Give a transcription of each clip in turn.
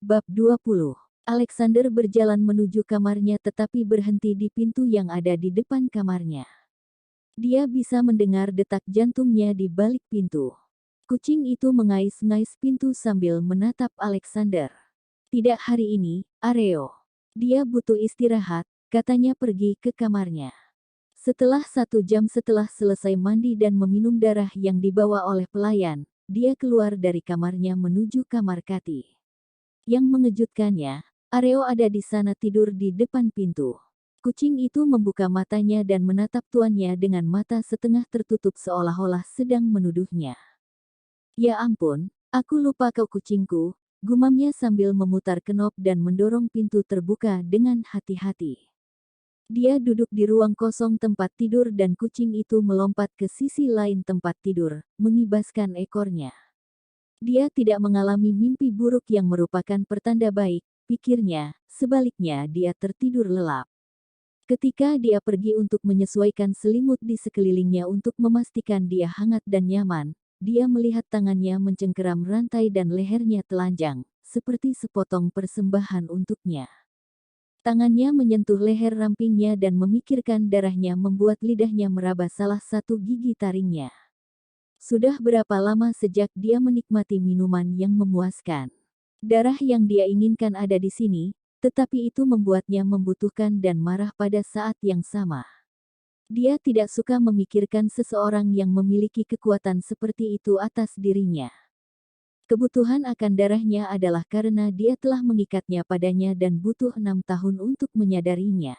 Bab 20. Alexander berjalan menuju kamarnya tetapi berhenti di pintu yang ada di depan kamarnya. Dia bisa mendengar detak jantungnya di balik pintu. Kucing itu mengais-ngais pintu sambil menatap Alexander. Tidak hari ini, Areo. Dia butuh istirahat, katanya pergi ke kamarnya. Setelah 1 jam setelah selesai mandi dan meminum darah yang dibawa oleh pelayan, dia keluar dari kamarnya menuju kamar Kati. Yang mengejutkannya, Areo ada di sana tidur di depan pintu. Kucing itu membuka matanya dan menatap tuannya dengan mata setengah tertutup seolah-olah sedang menuduhnya. Ya ampun, aku lupa kau kucingku, gumamnya sambil memutar kenop dan mendorong pintu terbuka dengan hati-hati. Dia duduk di ruang kosong tempat tidur dan kucing itu melompat ke sisi lain tempat tidur, mengibaskan ekornya. Dia tidak mengalami mimpi buruk yang merupakan pertanda baik, pikirnya, sebaliknya dia tertidur lelap. Ketika dia pergi untuk menyesuaikan selimut di sekelilingnya untuk memastikan dia hangat dan nyaman, dia melihat tangannya mencengkeram rantai dan lehernya telanjang, seperti sepotong persembahan untuknya. Tangannya menyentuh leher rampingnya dan memikirkan darahnya membuat lidahnya meraba salah satu gigi taringnya. Sudah berapa lama sejak dia menikmati minuman yang memuaskan. Darah yang dia inginkan ada di sini, tetapi itu membuatnya membutuhkan dan marah pada saat yang sama. Dia tidak suka memikirkan seseorang yang memiliki kekuatan seperti itu atas dirinya. Kebutuhan akan darahnya adalah karena dia telah mengikatnya padanya dan butuh 6 tahun untuk menyadarinya.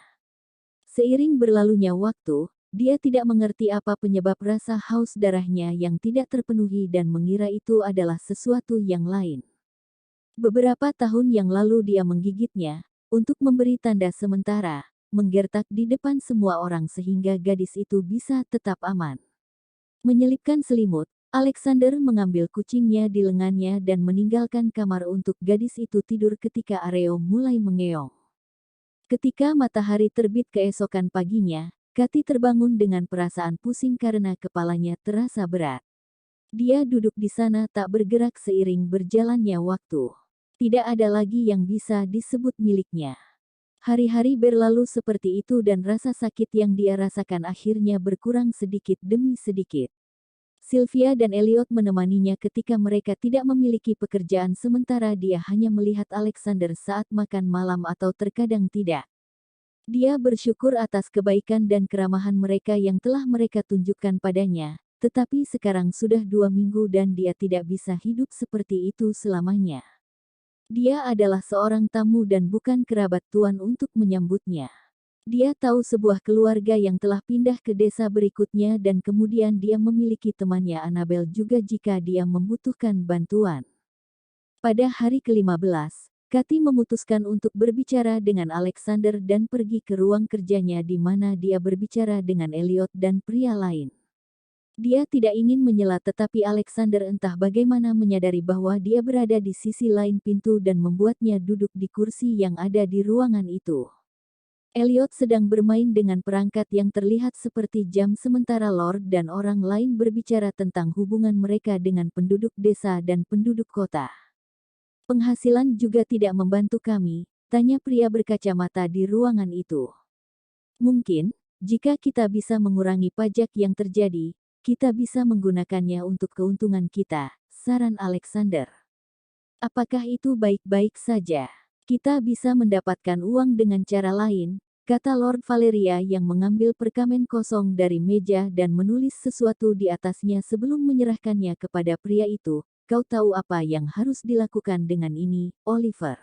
Seiring berlalunya waktu, dia tidak mengerti apa penyebab rasa haus darahnya yang tidak terpenuhi dan mengira itu adalah sesuatu yang lain. Beberapa tahun yang lalu dia menggigitnya, untuk memberi tanda sementara, menggertak di depan semua orang sehingga gadis itu bisa tetap aman. Menyelipkan selimut, Alexander mengambil kucingnya di lengannya dan meninggalkan kamar untuk gadis itu tidur ketika Areo mulai mengeong. Ketika matahari terbit keesokan paginya, Kati terbangun dengan perasaan pusing karena kepalanya terasa berat. Dia duduk di sana tak bergerak seiring berjalannya waktu. Tidak ada lagi yang bisa disebut miliknya. Hari-hari berlalu seperti itu dan rasa sakit yang dia rasakan akhirnya berkurang sedikit demi sedikit. Sylvia dan Elliot menemaninya ketika mereka tidak memiliki pekerjaan sementara dia hanya melihat Alexander saat makan malam atau terkadang tidak. Dia bersyukur atas kebaikan dan keramahan mereka yang telah mereka tunjukkan padanya, tetapi sekarang sudah 2 minggu dan dia tidak bisa hidup seperti itu selamanya. Dia adalah seorang tamu dan bukan kerabat tuan untuk menyambutnya. Dia tahu sebuah keluarga yang telah pindah ke desa berikutnya dan kemudian dia memiliki temannya Annabel juga jika dia membutuhkan bantuan. Pada hari ke-15, Kati memutuskan untuk berbicara dengan Alexander dan pergi ke ruang kerjanya di mana dia berbicara dengan Elliot dan pria lain. Dia tidak ingin menyela tetapi Alexander entah bagaimana menyadari bahwa dia berada di sisi lain pintu dan membuatnya duduk di kursi yang ada di ruangan itu. Elliot sedang bermain dengan perangkat yang terlihat seperti jam sementara Lord dan orang lain berbicara tentang hubungan mereka dengan penduduk desa dan penduduk kota. Penghasilan juga tidak membantu kami, tanya pria berkacamata di ruangan itu. Mungkin, jika kita bisa mengurangi pajak yang terjadi, kita bisa menggunakannya untuk keuntungan kita, saran Alexander. Apakah itu baik-baik saja? Kita bisa mendapatkan uang dengan cara lain, kata Lord Valeria yang mengambil perkamen kosong dari meja dan menulis sesuatu di atasnya sebelum menyerahkannya kepada pria itu. Kau tahu apa yang harus dilakukan dengan ini, Oliver?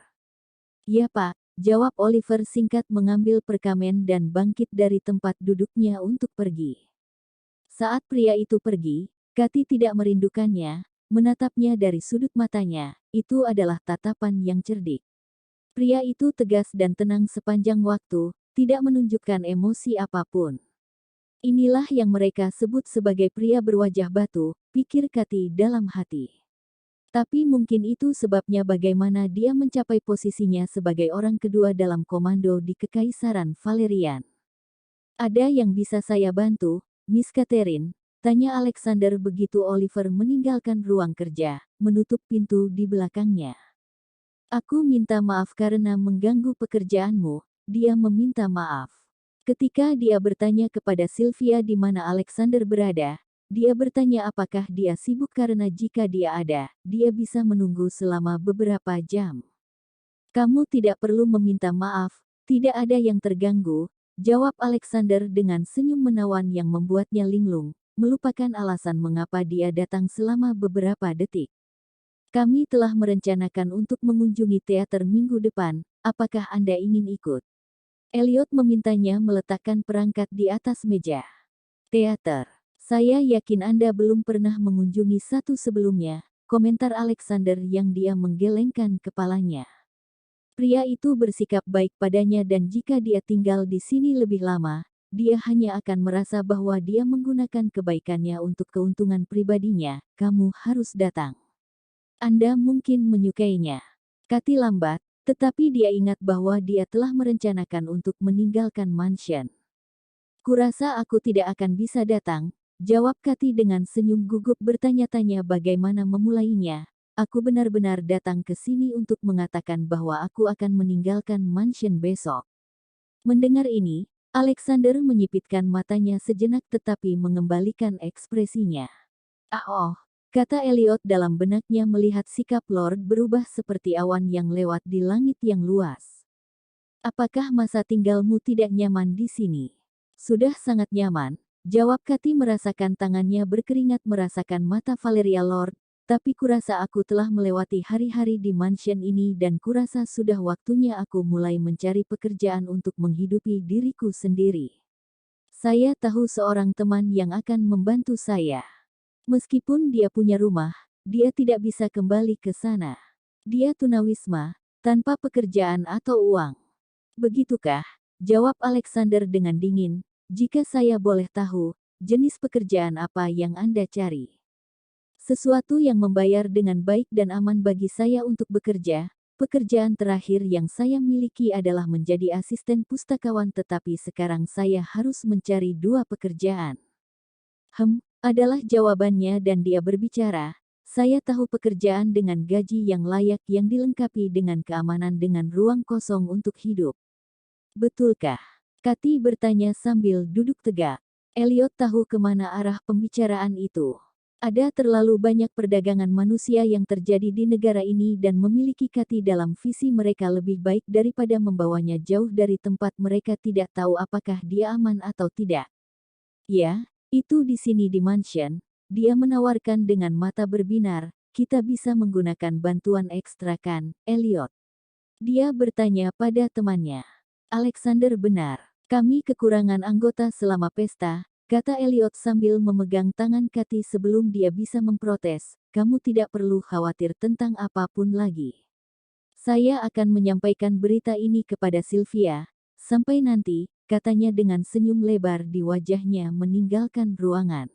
Ya Pak, jawab Oliver singkat mengambil perkamen dan bangkit dari tempat duduknya untuk pergi. Saat pria itu pergi, Kati tidak merindukannya, menatapnya dari sudut matanya, itu adalah tatapan yang cerdik. Pria itu tegas dan tenang sepanjang waktu, tidak menunjukkan emosi apapun. Inilah yang mereka sebut sebagai pria berwajah batu, pikir Kati dalam hati. Tapi mungkin itu sebabnya bagaimana dia mencapai posisinya sebagai orang kedua dalam komando di Kekaisaran Valerian. Ada yang bisa saya bantu, Miss Catherine? Tanya Alexander begitu Oliver meninggalkan ruang kerja, menutup pintu di belakangnya. Aku minta maaf karena mengganggu pekerjaanmu. Dia meminta maaf. Ketika dia bertanya kepada Sylvia di mana Alexander berada, dia bertanya apakah dia sibuk karena jika dia ada, dia bisa menunggu selama beberapa jam. Kamu tidak perlu meminta maaf, tidak ada yang terganggu, jawab Alexander dengan senyum menawan yang membuatnya linglung, melupakan alasan mengapa dia datang selama beberapa detik. Kami telah merencanakan untuk mengunjungi teater minggu depan, apakah Anda ingin ikut? Elliot memintanya meletakkan perangkat di atas meja. Teater. Saya yakin Anda belum pernah mengunjungi satu sebelumnya, komentar Alexander yang dia menggelengkan kepalanya. Pria itu bersikap baik padanya dan jika dia tinggal di sini lebih lama, dia hanya akan merasa bahwa dia menggunakan kebaikannya untuk keuntungan pribadinya. Kamu harus datang. Anda mungkin menyukainya. Kathy lambat, tetapi dia ingat bahwa dia telah merencanakan untuk meninggalkan mansion. Kurasa aku tidak akan bisa datang, jawab Kathy dengan senyum gugup bertanya-tanya bagaimana memulainya. Aku benar-benar datang ke sini untuk mengatakan bahwa aku akan meninggalkan mansion besok. Mendengar ini, Alexander menyipitkan matanya sejenak tetapi mengembalikan ekspresinya. Oh, kata Elliot dalam benaknya melihat sikap Lord berubah seperti awan yang lewat di langit yang luas. Apakah masa tinggalmu tidak nyaman di sini? Sudah sangat nyaman, jawab Kathy merasakan tangannya berkeringat merasakan mata Valeria Lord, tapi kurasa aku telah melewati hari-hari di mansion ini dan kurasa sudah waktunya aku mulai mencari pekerjaan untuk menghidupi diriku sendiri. Saya tahu seorang teman yang akan membantu saya. Meskipun dia punya rumah, dia tidak bisa kembali ke sana. Dia tunawisma, tanpa pekerjaan atau uang. Begitukah? Jawab Alexander dengan dingin. Jika saya boleh tahu, jenis pekerjaan apa yang Anda cari? Sesuatu yang membayar dengan baik dan aman bagi saya untuk bekerja. Pekerjaan terakhir yang saya miliki adalah menjadi asisten pustakawan tetapi sekarang saya harus mencari dua pekerjaan. Adalah jawabannya dan dia berbicara, saya tahu pekerjaan dengan gaji yang layak yang dilengkapi dengan keamanan dengan ruang kosong untuk hidup. Betulkah? Kathy bertanya sambil duduk tegak. Elliot tahu kemana arah pembicaraan itu. Ada terlalu banyak perdagangan manusia yang terjadi di negara ini dan memiliki Kathy dalam visi mereka lebih baik daripada membawanya jauh dari tempat mereka tidak tahu apakah dia aman atau tidak. Ya. Itu di sini di mansion, dia menawarkan dengan mata berbinar, kita bisa menggunakan bantuan ekstra kan, Elliot? Dia bertanya pada temannya. Alexander benar, kami kekurangan anggota selama pesta, kata Elliot sambil memegang tangan Kathy sebelum dia bisa memprotes, kamu tidak perlu khawatir tentang apapun lagi. Saya akan menyampaikan berita ini kepada Sylvia, sampai nanti, katanya dengan senyum lebar di wajahnya meninggalkan ruangan.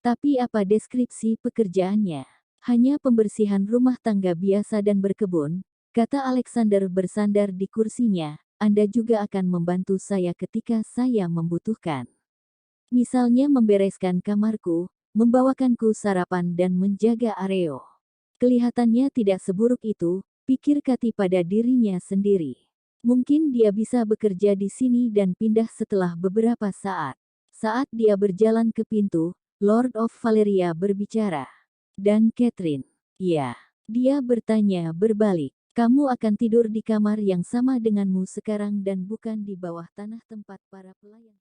Tapi apa deskripsi pekerjaannya? Hanya pembersihan rumah tangga biasa dan berkebun, kata Alexander bersandar di kursinya, Anda juga akan membantu saya ketika saya membutuhkan. Misalnya membereskan kamarku, membawakanku sarapan dan menjaga Areo. Kelihatannya tidak seburuk itu, pikir Kathy pada dirinya sendiri. Mungkin dia bisa bekerja di sini dan pindah setelah beberapa saat. Saat dia berjalan ke pintu, Lord of Valeria berbicara. Dan Catherine. Ya. Dia bertanya berbalik. Kamu akan tidur di kamar yang sama denganmu sekarang dan bukan di bawah tanah tempat para pelayan.